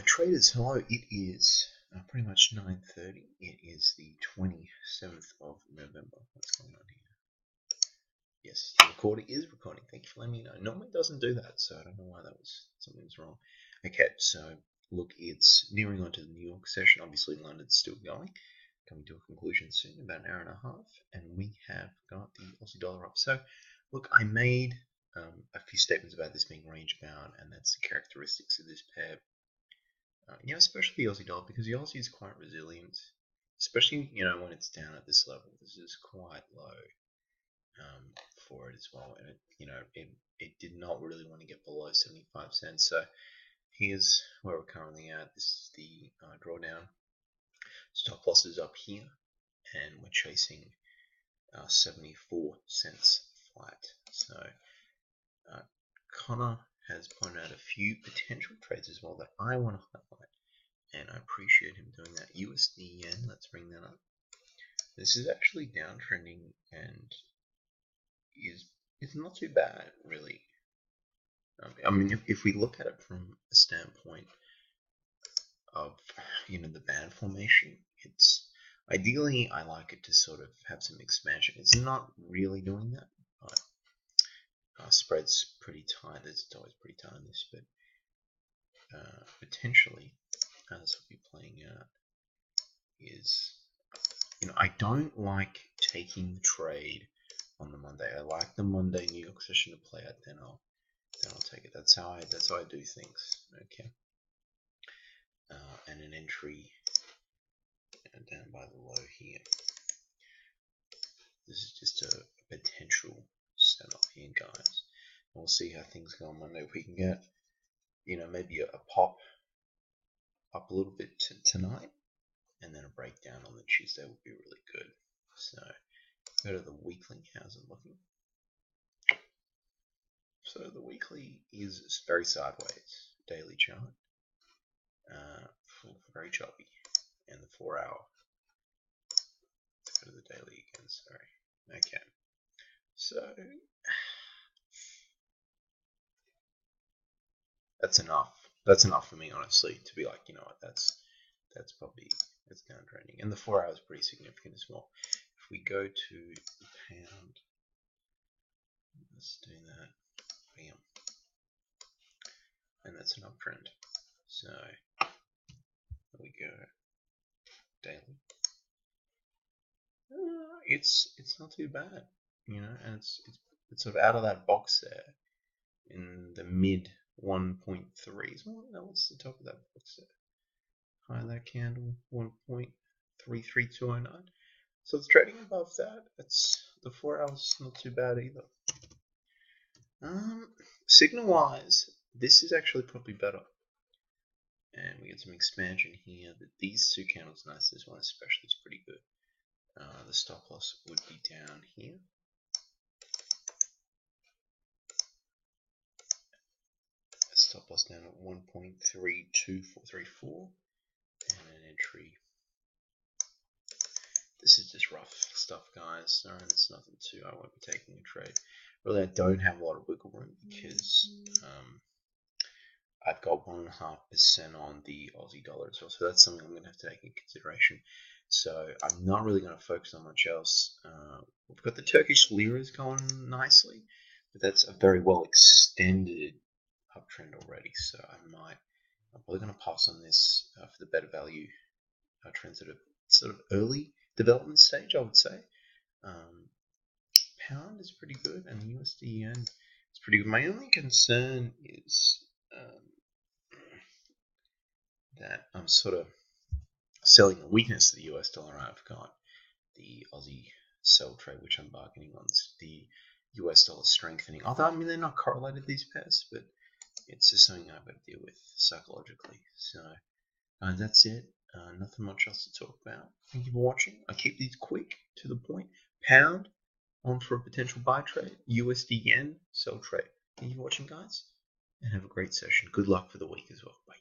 Traders, hello. It is pretty much 9:30. It is the 27th of November. What's going on here? Yes, the recorder is recording. Thank you for letting me know. Normally it doesn't do that, so I don't know why something's wrong. Okay, so look, it's nearing onto the New York session. Obviously, London's still going, coming to a conclusion soon, about an hour and a half, and we have got the Aussie dollar up. So, look, I made a few statements about this being range bound, and that's the characteristics of this pair. Especially the Aussie dollar, because the Aussie is quite resilient, especially when it's down at this level. This is quite low for it as well, and it did not really want to get below 75 cents. So here's where we're currently at. This is the drawdown. Stop loss is up here, and we're chasing 74 cents flat. So Connor has pointed out a few potential trades as well that I want to highlight, and I appreciate him doing that. USD yen, let's bring that up. This is actually downtrending and is not too bad, really. I mean, if we look at it from a standpoint of the band formation, it's ideally I like it to sort of have some expansion. It's not really doing that, but spread's pretty tight. It's always pretty tight on this, but potentially how this will be playing out is, I don't like taking the trade on the Monday. I like the Monday New York session to play out, then I'll take it. That's how I do things. Okay. And an entry down by the low here. This is just a potential setup here, guys. We'll see how things go on Monday. If we can get, maybe a pop up a little bit tonight, and then a breakdown on the Tuesday would be really good. So go to the weekly. How's it looking? So the weekly is very sideways. Daily chart, very choppy, and the 4 hour. Let's go to the daily again. Sorry. Okay. So that's enough. That's enough for me, honestly, to be like, what, that's downtrending, and the 4 hour is pretty significant as well. If we go to the pound, let's do that. Bam. And that's an uptrend. So there we go. Daily. It's not too bad, and it's sort of out of that box there in the mid 1.3s. Well, no, what's the top of that box there? High of that candle, 1.33209. So it's trading above that. It's the 4 hours not too bad either. Signal wise, this is actually probably better. And we get some expansion here. But these two candles, nice. This one especially is pretty good. The stop loss would be down here. Stop loss down at 1.32434, and an entry. This is just rough stuff, guys. It's nothing I won't be taking a trade. Really, I don't have a lot of wiggle room because I've got 1.5% on the Aussie dollar as well, so that's something I'm going to have to take into consideration. So I'm not really going to focus on much else. We've got the Turkish liras going nicely, but that's a very well extended uptrend already. So I'm probably going to pass on this for the better value trends at a sort of early development stage, I would say. Pound is pretty good, and the USD yen is pretty good. My only concern is that I'm sort of selling a weakness of the US dollar. I've got the Aussie sell trade, which I'm bargaining on. The US dollar strengthening. Although, they're not correlated, these pairs, but it's just something I've got to deal with psychologically. So that's it. Nothing much else to talk about. Thank you for watching. I keep these quick, to the point. Pound on for a potential buy trade. USD yen sell trade. Thank you for watching, guys, and have a great session. Good luck for the week as well. Bye.